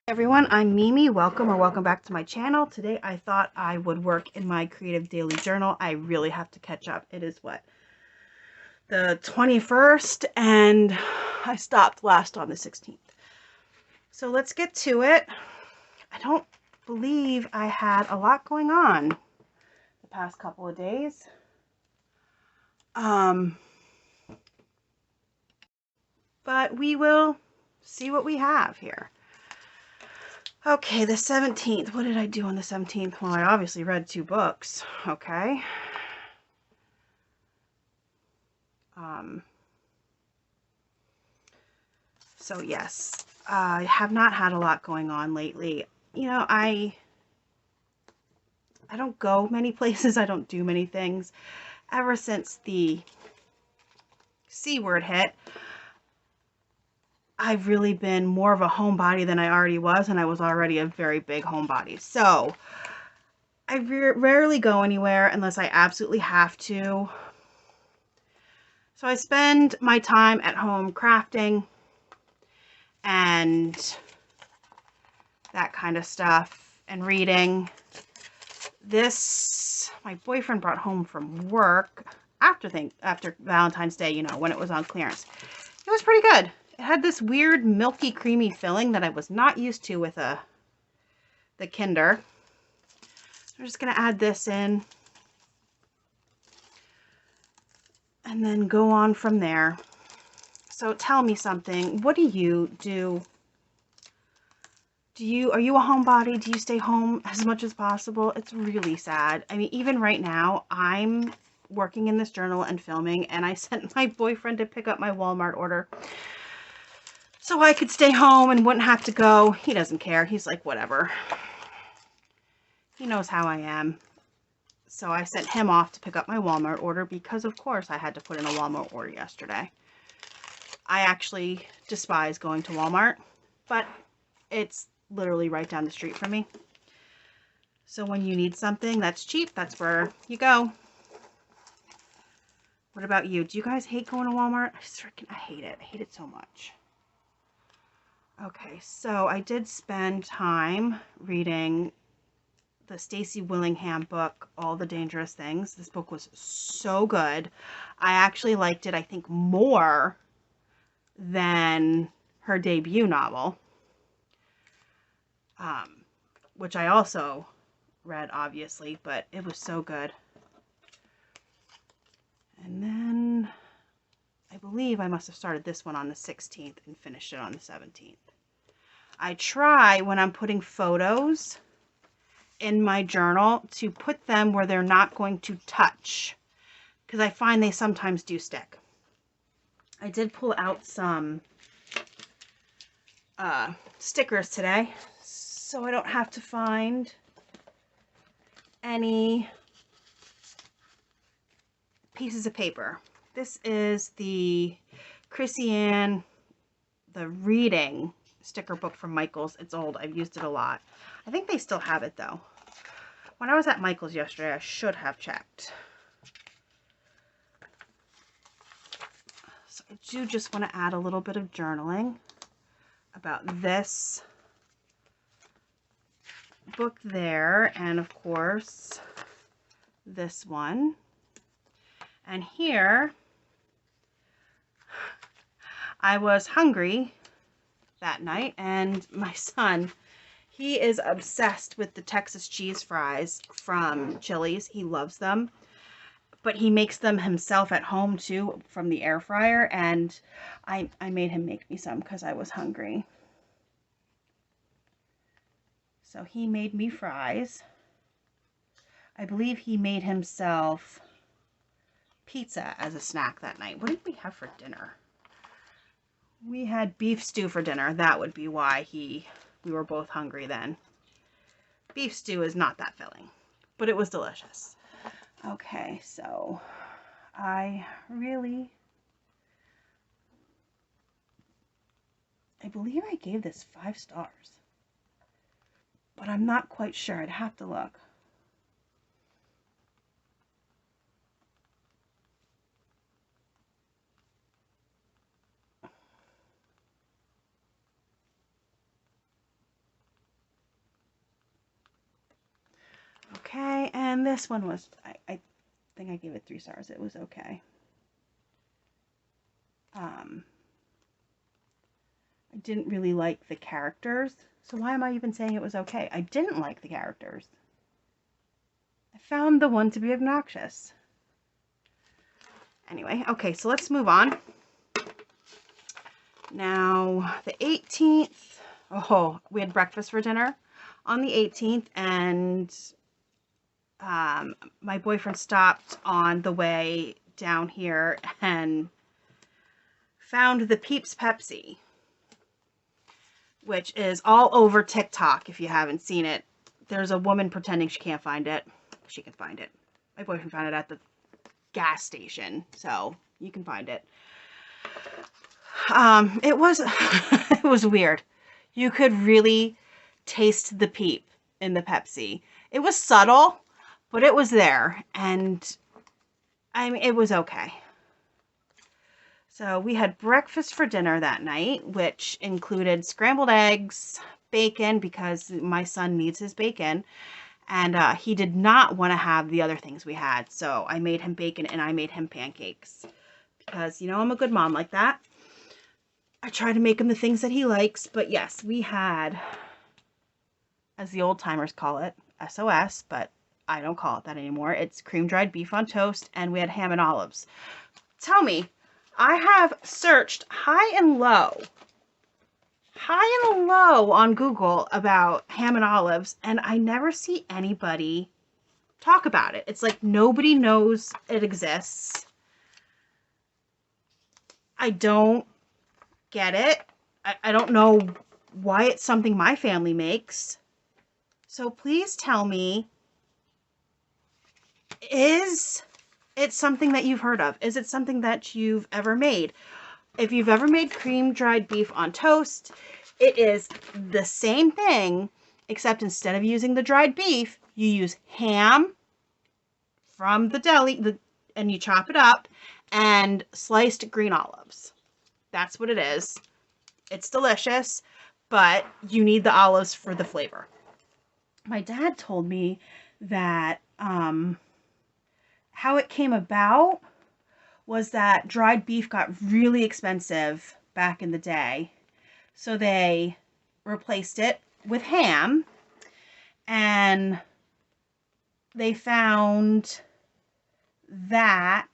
Everyone, I'm Mimi. Welcome or welcome back to my channel. Today I thought I would work in my creative daily journal. I really have to catch up. It is what? The 21st and I stopped last on the 16th. So let's get to it. I don't believe I had a lot going on the past couple of days. But we will see what we have here. Okay, the 17th. What did I do on the 17th? Well, I obviously read 2 books. Okay. So yes, I have not had a lot going on lately. You know, I don't go many places. I don't do many things. Ever since the C word hit, I've really been more of a homebody than I already was, and I was already a very big homebody. So I rarely go anywhere unless I absolutely have to. So I spend my time at home crafting and that kind of stuff and reading. This, my boyfriend brought home from work after Valentine's Day, you know, when it was on clearance. It was pretty good. It had this weird milky creamy filling that I was not used to with the Kinder. I'm just going to add this in and then go on from there. So tell me something. What do you do? Are you a homebody? Do you stay home as much as possible? It's really sad. I mean, even right now, I'm working in this journal and filming, and I sent my boyfriend to pick up my Walmart order so I could stay home and wouldn't have to go. He doesn't care. He's like, whatever. He knows how I am. So I sent him off to pick up my Walmart order because, of course, I had to put in a Walmart order yesterday. I actually despise going to Walmart, but it's literally right down the street from me. So when you need something that's cheap, that's where you go. What about you? Do you guys hate going to Walmart? I hate it. I hate it so much. Okay, so I did spend time reading the Stacy Willingham book, All the Dangerous Things. This book was so good. I actually liked it, I think, more than her debut novel, which I also read, obviously, but it was so good. And then I believe I must have started this one on the 16th and finished it on the 17th. I try, when I'm putting photos in my journal, to put them where they're not going to touch, because I find they sometimes do stick. I did pull out some stickers today, so I don't have to find any pieces of paper. This is the Chrissy Ann, the reading sticker book from Michaels. It's old. I've used it a lot. I think they still have it though. When I was at Michaels yesterday, I should have checked. So I do just want to add a little bit of journaling about this book there, and of course this one. And here I was hungry that night, and my son, he is obsessed with the Texas cheese fries from Chili's. He loves them, but he makes them himself at home too from the air fryer, and I made him make me some because I was hungry. So he made me fries. I believe he made himself pizza as a snack that night. What did we have for dinner? We had beef stew for dinner. That would be why we were both hungry then. Beef stew is not that filling, but it was delicious. Okay, so I believe I gave this 5 stars, but I'm not quite sure. I'd have to look. And this one was, I think I gave it 3 stars. It was okay. I didn't really like the characters. So why am I even saying it was okay? I didn't like the characters. I found the one to be obnoxious. Anyway, okay, so let's move on. Now, the 18th, oh, we had breakfast for dinner on the 18th, and my boyfriend stopped on the way down here and found the Peeps Pepsi, which is all over TikTok if you haven't seen it. There's a woman pretending she can't find it. She can find it. My boyfriend found it at the gas station, so you can find it. It was it was weird. You could really taste the peep in the Pepsi. It was subtle, but it was there, and I mean, it was okay. So we had breakfast for dinner that night, which included scrambled eggs, bacon, because my son needs his bacon, and he did not want to have the other things we had. So I made him bacon and I made him pancakes because, you know, I'm a good mom like that. I try to make him the things that he likes, but yes, we had, as the old timers call it, SOS, but I don't call it that anymore. It's cream dried beef on toast, and we had ham and olives. Tell me, I have searched high and low on Google about ham and olives, and I never see anybody talk about it. It's like nobody knows it exists. I don't get it. I don't know why it's something my family makes. So please tell me, is it something that you've heard of? Is it something that you've ever made? If you've ever made cream dried beef on toast, it is the same thing, except instead of using the dried beef, you use ham from the deli, and you chop it up, and sliced green olives. That's what it is. It's delicious, but you need the olives for the flavor. My dad told me that how it came about was that dried beef got really expensive back in the day. So they replaced it with ham, and they found that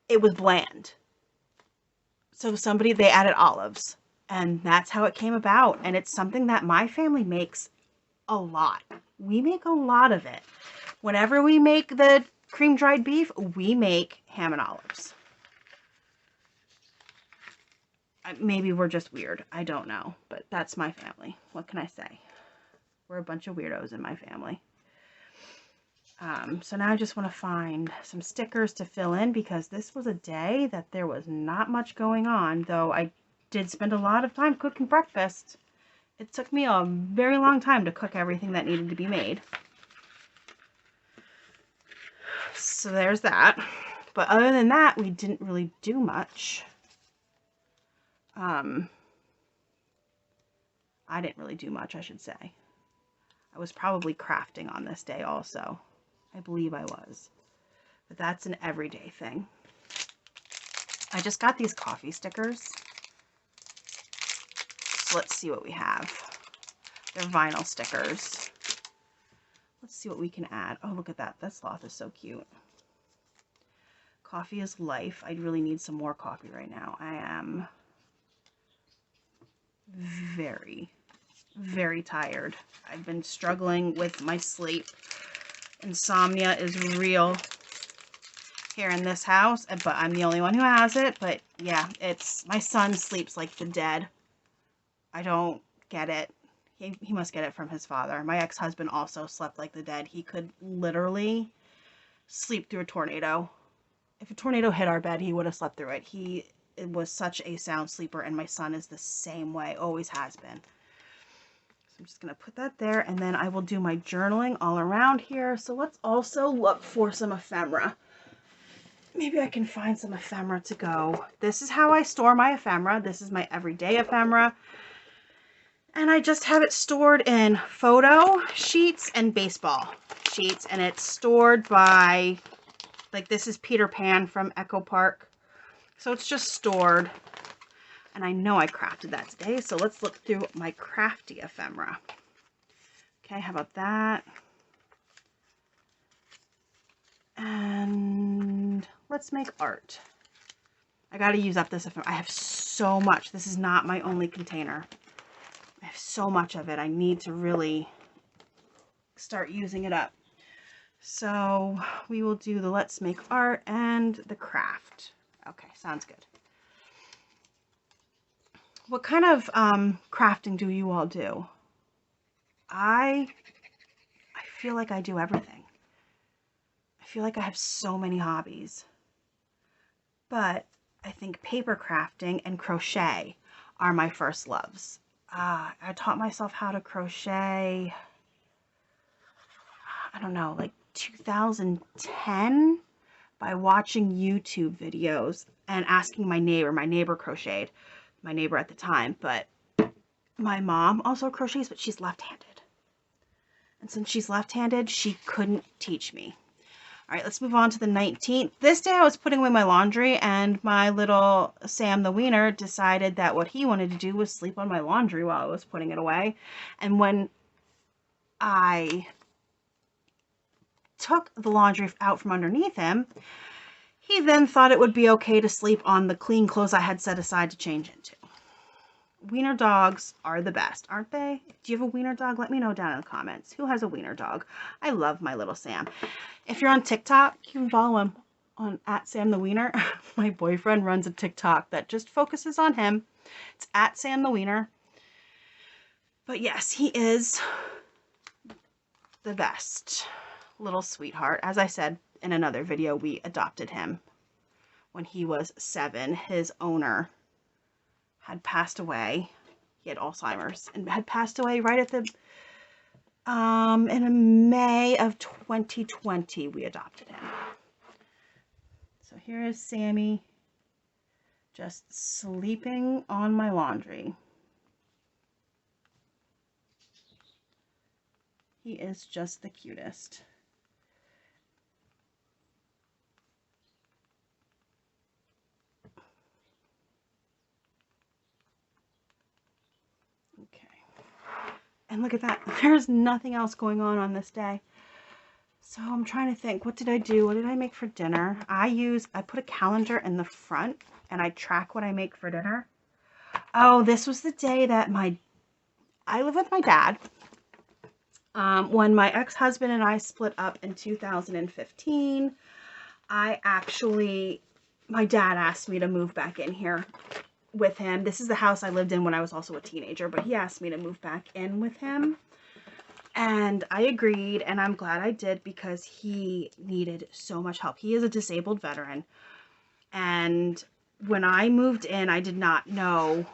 it was bland. So they added olives, and that's how it came about. And it's something that my family makes a lot. We make a lot of it. Whenever we make the cream dried beef, we make ham and olives. Maybe we're just weird. I don't know, but that's my family. What can I say? We're a bunch of weirdos in my family. So now I just want to find some stickers to fill in, because this was a day that there was not much going on, though I did spend a lot of time cooking breakfast. It took me a very long time to cook everything that needed to be made. So there's that. But other than that, we didn't really do much. I didn't really do much, I should say. I was probably crafting on this day also. I believe I was. But that's an everyday thing. I just got these coffee stickers. So let's see what we have. They're vinyl stickers. Let's see what we can add. Oh, look at that. That sloth is so cute. Coffee is life. I really need some more coffee right now. I am very, very tired. I've been struggling with my sleep. Insomnia is real here in this house, but I'm the only one who has it. But yeah, my son sleeps like the dead. I don't get it. He must get it from his father. My ex-husband also slept like the dead. He could literally sleep through a tornado. If a tornado hit our bed, he would have slept through it. He was such a sound sleeper, and my son is the same way, always has been. I'm just going to put that there, and then I will do my journaling all around here. So let's also look for some ephemera. Maybe I can find some ephemera to go. This is how I store my ephemera. This is my everyday ephemera. And I just have it stored in photo sheets and baseball sheets. And it's stored by, like, this is Peter Pan from Echo Park. So it's just stored. And I know I crafted that today. So let's look through my crafty ephemera. Okay, how about that? And let's make art. I got to use up this ephemera. I have so much. This is not my only container. I have so much of it. I need to really start using it up. So we will do the let's make art and the craft. Okay, sounds good. What kind of crafting do you all do? I feel like I do everything. I feel like I have so many hobbies. But I think paper crafting and crochet are my first loves. I taught myself how to crochet, I don't know, like 2010 by watching YouTube videos and asking my neighbor. My neighbor crocheted, my neighbor at the time, but my mom also crochets, but she's left-handed. And since she's left-handed, she couldn't teach me. All right, let's move on to the 19th. This day I was putting away my laundry and my little Sam the Wiener decided that what he wanted to do was sleep on my laundry while I was putting it away. And when I took the laundry out from underneath him, he then thought it would be okay to sleep on the clean clothes I had set aside to change into. Wiener dogs are the best, aren't they? Do you have a wiener dog? Let me know down in the comments. Who has a wiener dog? I love my little Sam. If you're on TikTok, you can follow him on @SamTheWiener. My boyfriend runs a TikTok that just focuses on him. It's @SamTheWiener. But yes, he is the best little sweetheart. As I said in another video, we adopted him when he was 7. His owner had passed away. He had Alzheimer's and had passed away right at the in May of 2020 we adopted him. So here is Sammy just sleeping on my laundry. He is just the cutest. And look at that. There's nothing else going on this day. So I'm trying to think, what did I do? What did I make for dinner? I put a calendar in the front and I track what I make for dinner. Oh, this was the day that I live with my dad. When my ex-husband and I split up in 2015, my dad asked me to move back in here with him. This is the house I lived in when I was also a teenager, but he asked me to move back in with him. And I agreed, and I'm glad I did because he needed so much help. He is a disabled veteran. And when I moved in, I did not know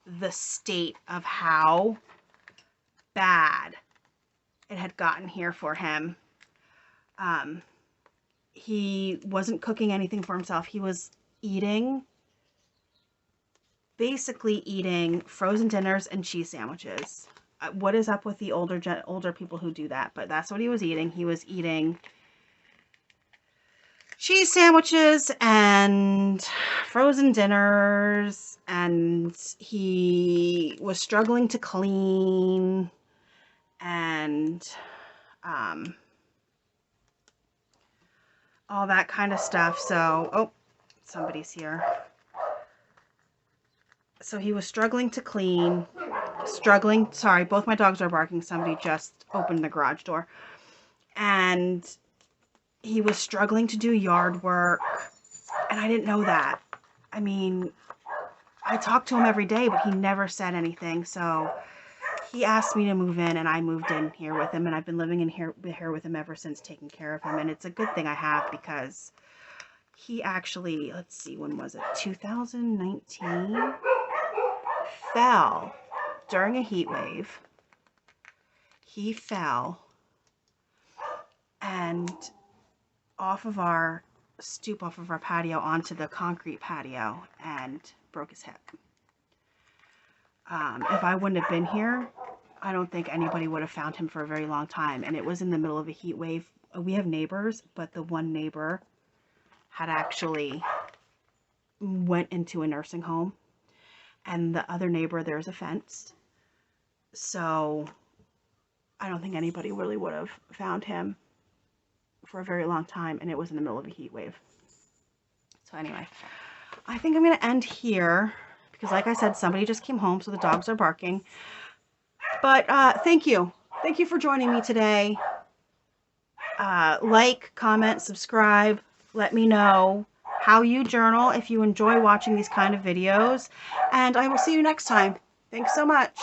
the state of how bad it had gotten here for him. He wasn't cooking anything for himself. He was basically eating frozen dinners and cheese sandwiches. What is up with the older people who do that? But that's what he was eating. He was eating cheese sandwiches and frozen dinners, and he was struggling to clean, and all that kind of stuff. So, oh, somebody's here. So he was struggling to clean, sorry, both my dogs are barking. Somebody just opened the garage door. And he was struggling to do yard work, and I didn't know that. I mean, I talked to him every day, but he never said anything. So he asked me to move in, and I moved in here with him, and I've been living in here with him ever since, taking care of him. And it's a good thing I have, because he actually, let's see, when was it? 2019? Fell during a heat wave. He fell and off of our patio onto the concrete patio and broke his hip. If I wouldn't have been here, I don't think anybody would have found him for a very long time. And it was in the middle of a heat wave. We have neighbors, but the one neighbor had actually went into a nursing home, and the other neighbor, there's a fence. So I don't think anybody really would have found him for a very long time, and it was in the middle of a heat wave. So anyway, I think I'm going to end here because, like I said, somebody just came home, so the dogs are barking. But thank you. Thank you for joining me today. Like, comment, subscribe. Let me know how you journal if you enjoy watching these kind of videos. And I will see you next time. Thanks so much.